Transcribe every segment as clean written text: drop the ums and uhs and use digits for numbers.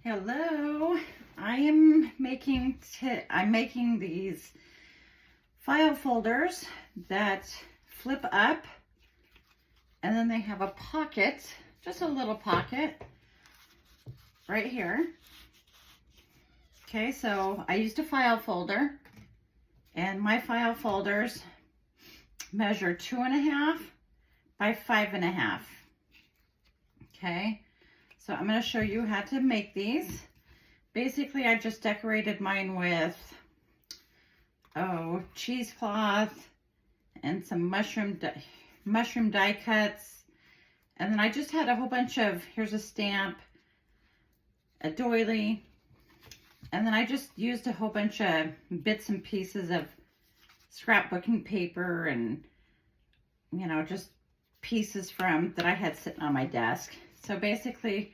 Hello, I'm making these file folders that flip up, and then they have a pocket, just a little pocket right here. Okay, so I used a file folder, and my file folders measure 2.5 by 5.5. Okay. So I'm going to show you how to make these. Basically, I just decorated mine with, cheesecloth and some mushroom die cuts. And then I just had a whole bunch of, here's a stamp, a doily. And then I just used a whole bunch of bits and pieces of scrapbooking paper and, just pieces that I had sitting on my desk. So basically,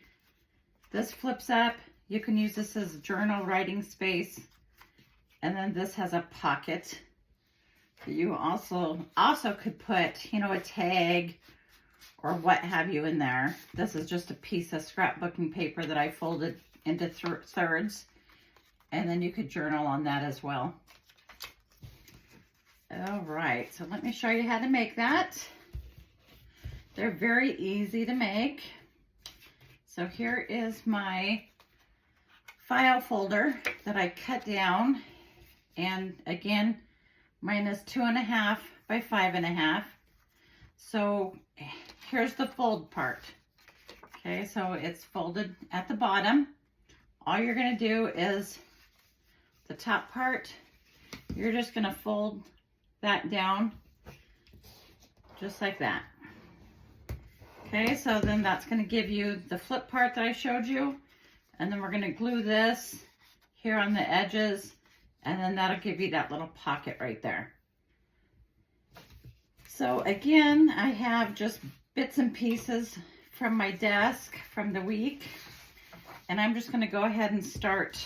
this flips up. You can use this as journal writing space. And then this has a pocket. You also could put, a tag or what have you in there. This is just a piece of scrapbooking paper that I folded into thirds. And then you could journal on that as well. All right, so let me show you how to make that. They're very easy to make. So here is my file folder that I cut down. And again, mine is 2.5 by 5.5. So here's the fold part. Okay, so it's folded at the bottom. All you're gonna do is the top part, you're just gonna fold that down just like that. Okay, so then that's going to give you the flip part that I showed you. And then we're going to glue this here on the edges. And then that'll give you that little pocket right there. So again, I have just bits and pieces from my desk from the week. And I'm just going to go ahead and start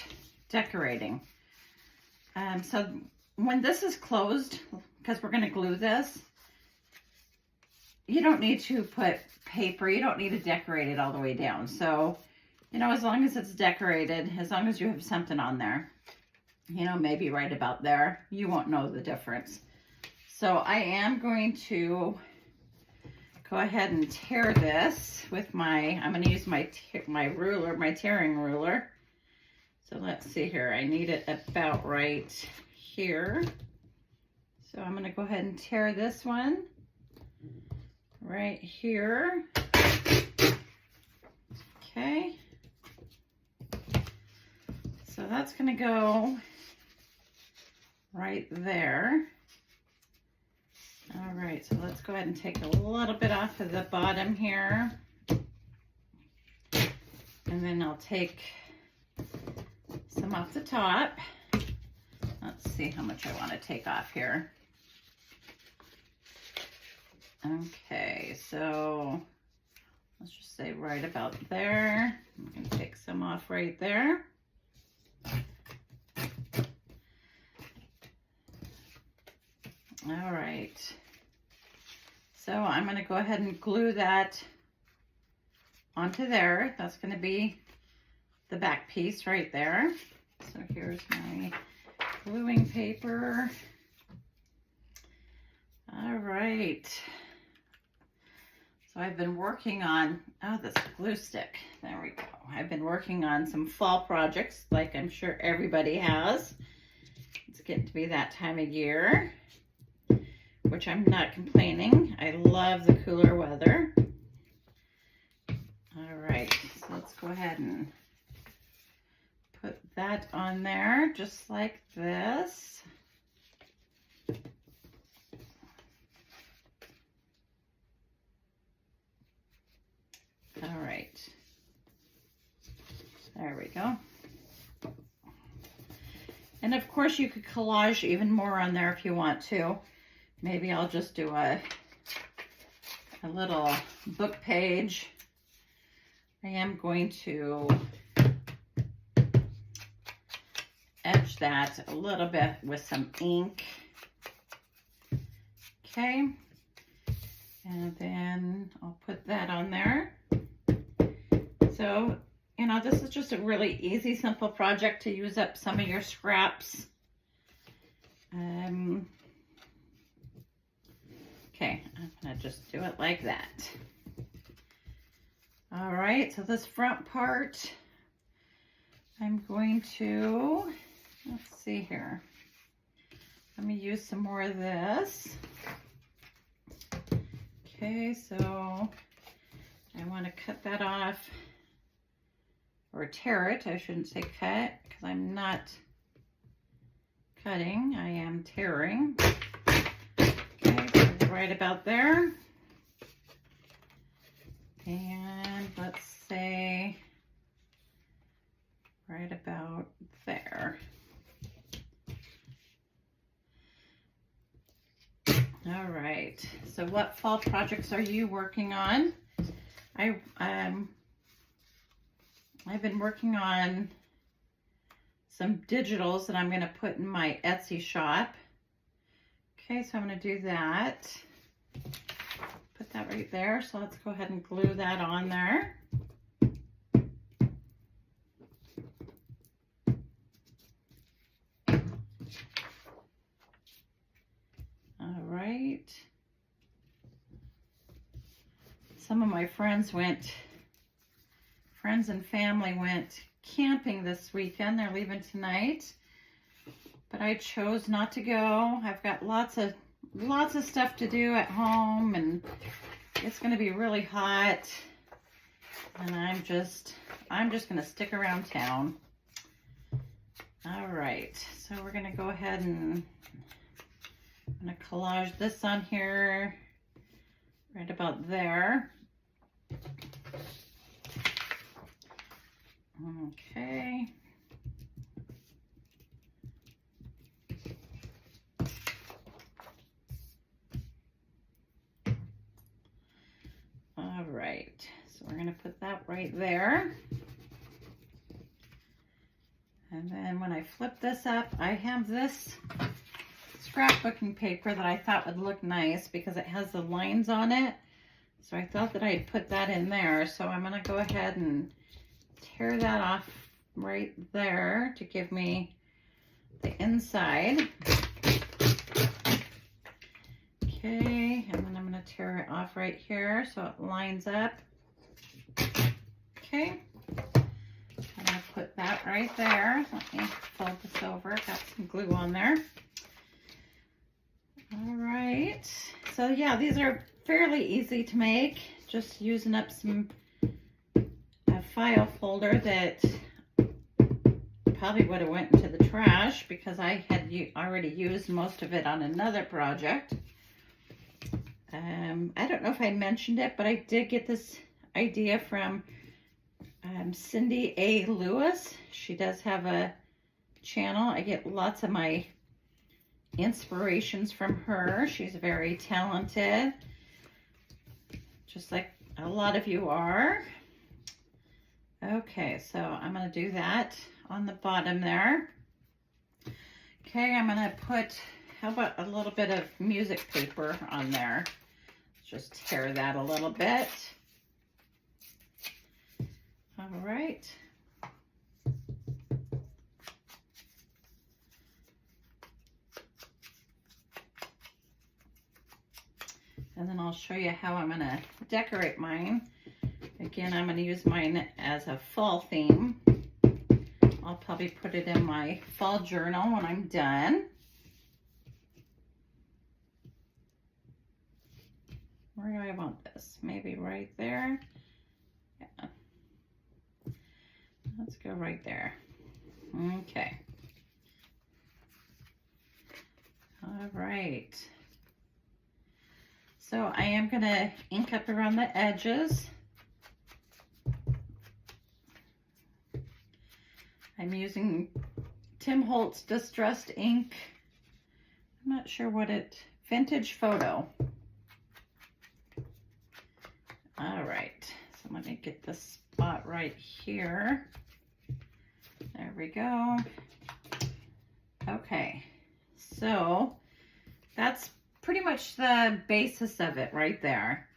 decorating. So when this is closed, because we're going to glue this, you don't need to put paper, you don't need to decorate it all the way down. So, as long as it's decorated, as long as you have something on there, maybe right about there, you won't know the difference. So I am going to go ahead and tear this with I'm going to use my ruler, my tearing ruler. So let's see here, I need it about right here. So I'm going to go ahead and tear this one right here. Okay. So that's going to go right there. All right, so let's go ahead and take a little bit off of the bottom here. And then I'll take some off the top. Let's see how much I want to take off here. Okay, so let's just say right about there. I'm going to take some off right there. All right. So I'm going to go ahead and glue that onto there. That's going to be the back piece right there. So here's my gluing paper. All right. So I've been working on, this glue stick. There we go. I've been working on some fall projects like I'm sure everybody has. It's getting to be that time of year, which I'm not complaining. I love the cooler weather. All right, so let's go ahead and put that on there just like this. All right, there we go. And of course you could collage even more on there if you want to. Maybe I'll just do a little book page. I am going to edge that a little bit with some ink. Okay, and then I'll put that on there. So you know, this is just a really easy, simple project to use up some of your scraps. Okay, I'm gonna just do it like that. All right, so this front part, I'm going to, let's see here. Let me use some more of this. Okay, so I want to cut that off, or tear it. I shouldn't say cut, because I'm not cutting, I am tearing. Okay, right about there. And let's say right about there. All right, so what fall projects are you working on? I've been working on some digitals that I'm going to put in my Etsy shop. Okay, so I'm going to do that. Put that right there. So let's go ahead and glue that on there. All right. Some of my friends and family went camping this weekend. They're leaving tonight, but I chose not to go. I've got lots of stuff to do at home, and it's going to be really hot, and I'm just going to stick around town. All right, so we're going to go ahead and I'm going to collage this on here right about there. Okay. All right, so we're going to put that right there. And then when I flip this up, I have this scrapbooking paper that I thought would look nice because it has the lines on it. So I thought that I'd put that in there. So I'm going to go ahead and tear that off right there to give me the inside. Okay, and then I'm going to tear it off right here so it lines up. Okay, I'm going to put that right there. Let me fold this over. Got some glue on there. All right, so yeah, these are fairly easy to make. Just using up a file folder that probably would have went into the trash because I had already used most of it on another project. I don't know if I mentioned it, but I did get this idea from Cindy A. Lewis. She does have a channel. I get lots of my inspirations from her. She's very talented, just like a lot of you are. Okay, so I'm going to do that on the bottom there. Okay, I'm going to put, how about a little bit of music paper on there? Just tear that a little bit. All right. And then I'll show you how I'm going to decorate mine. Again, I'm going to use mine as a fall theme. I'll probably put it in my fall journal when I'm done. Where do I want this? Maybe right there. Yeah. Let's go right there. Okay. All right. So I am going to ink up around the edges. I'm using Tim Holtz Distressed ink. I'm not sure what Vintage Photo. All right, so let me get this spot right here. There we go. Okay, so that's pretty much the basis of it right there.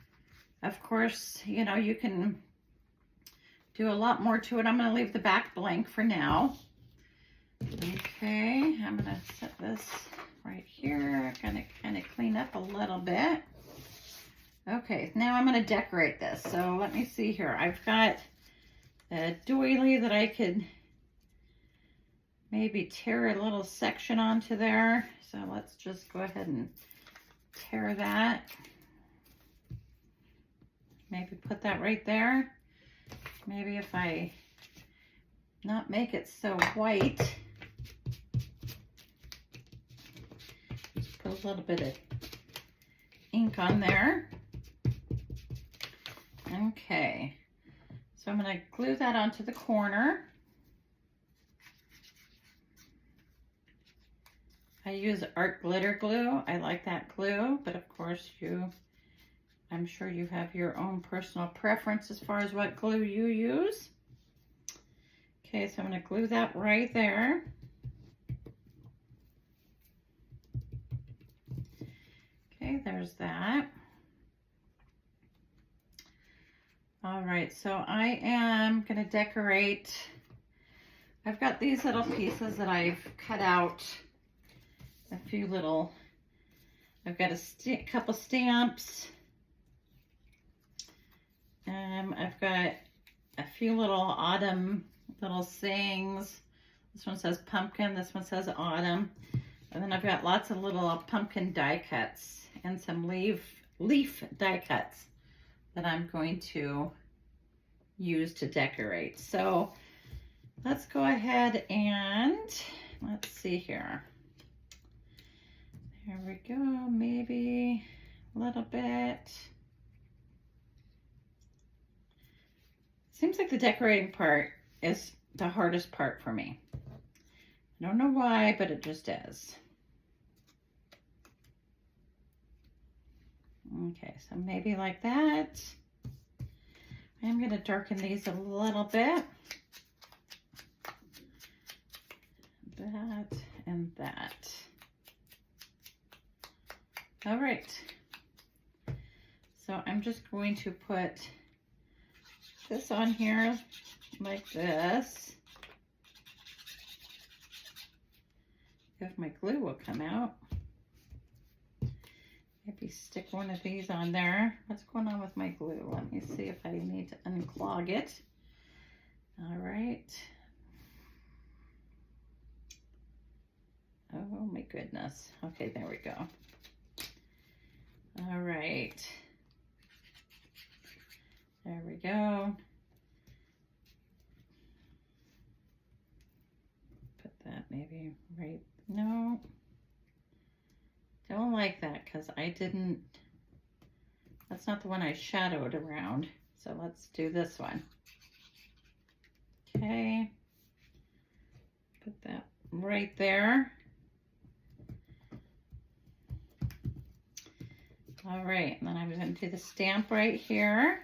Of course, you know, you can do a lot more to it. I'm going to leave the back blank for now. Okay, I'm going to set this right here. Kind of clean up a little bit. Okay, now I'm going to decorate this. So let me see here. I've got a doily that I could maybe tear a little section onto there. So let's just go ahead and tear that. Maybe put that right there. Maybe if I not make it so white, just put a little bit of ink on there. Okay, so I'm going to glue that onto the corner. I use art glitter glue. I like that glue, but of course I'm sure you have your own personal preference as far as what glue you use. Okay, so I'm going to glue that right there. Okay, there's that. All right, so I am going to decorate. I've got these little pieces that I've cut out. A few little, I've got a couple stamps. I've got a few little autumn little sayings. This one says pumpkin, this one says autumn. And then I've got lots of little pumpkin die cuts and some leaf die cuts that I'm going to use to decorate. So let's go ahead and let's see here. There we go, maybe a little bit. Seems like the decorating part is the hardest part for me. I don't know why, but it just is. Okay, so maybe like that. I'm going to darken these a little bit. That and that. All right, so I'm just going to put this on here like this. If my glue will come out. Maybe stick one of these on there. What's going on with my glue? Let me see if I need to unclog it. All right. Oh my goodness. Okay, there we go. All right, there we go. Put that maybe right, no. Don't like that because that's not the one I shadowed around. So let's do this one. Okay, put that right there. All right, and then I'm going to do the stamp right here.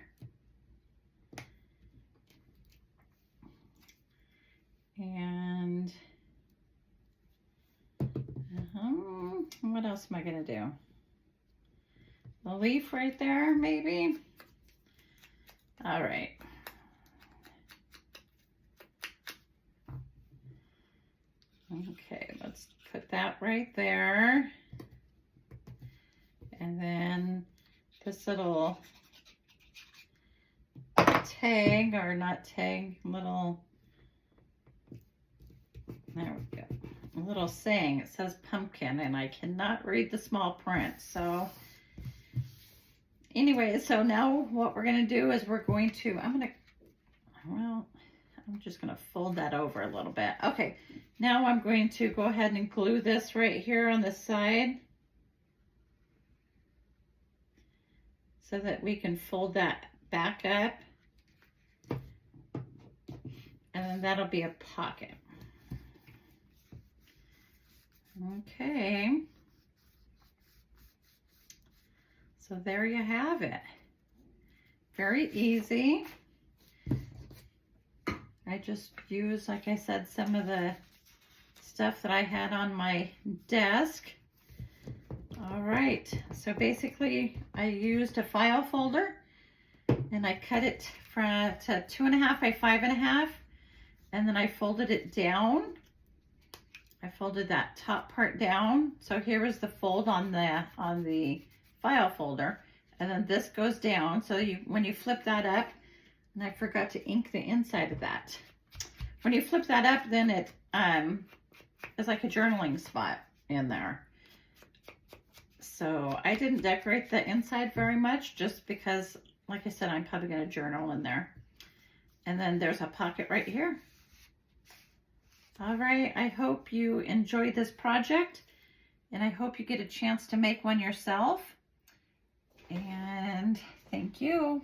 And what else am I going to do? The leaf right there, maybe? All right. Okay, let's put that right there. And then this little tag, or not tag, little, there we go, a little saying. It says pumpkin, and I cannot read the small print. So anyway, so now what we're going to do is we're going to, I'm just going to fold that over a little bit. Okay, now I'm going to go ahead and glue this right here on the side, so that we can fold that back up, and then that'll be a pocket. Okay, so there you have it. Very easy. I just used, like I said, some of the stuff that I had on my desk. All right, so basically I used a file folder and I cut it to 2.5 by 5.5, and then I folded it down. I folded that top part down. So here is the fold on the file folder, and then this goes down. So when you flip that up, and I forgot to ink the inside of that. When you flip that up, then it is like a journaling spot in there. So I didn't decorate the inside very much, just because, like I said, I'm probably going to journal in there. And then there's a pocket right here. All right, I hope you enjoyed this project, and I hope you get a chance to make one yourself. And thank you.